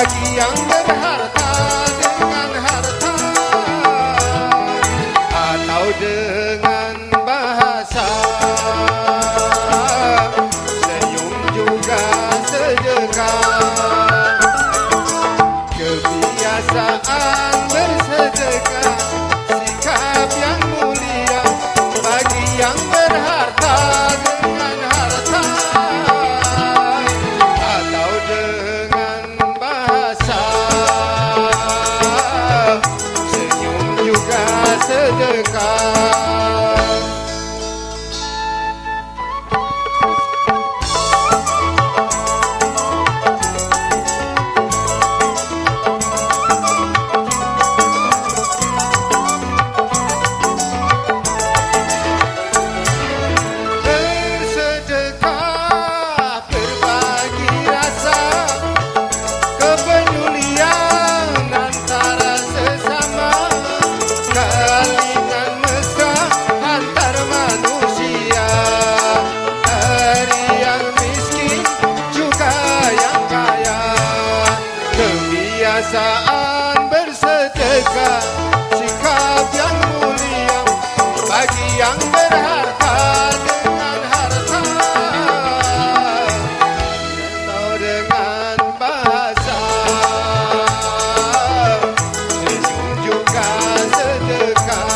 bagi yang berharta dengan harta, atau dengan bahasa, senyum juga sedekah. Kebiasaan bersedekah, sikap yang mulia bagi yang berharta dengan harta, atau dengan bahasa, senyum juga sedekah. Kebiasaan bersedekah, sikap yang mulia bagi yang berharta dengan harta, atau dengan bahasa, senyum juga sedekah.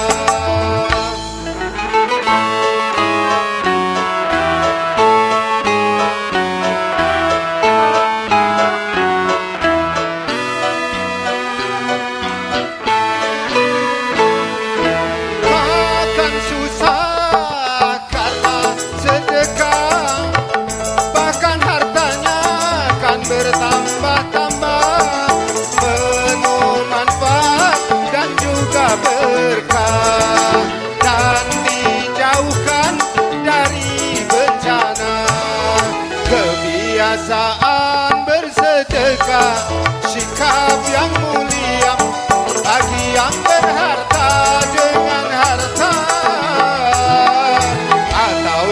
Bertambah-tambah, penuh manfaat dan juga berkah, dan dijauhkan dari bencana. Kebiasaan bersedekah, sikap yang mulia bagi yang berharta dengan harta, atau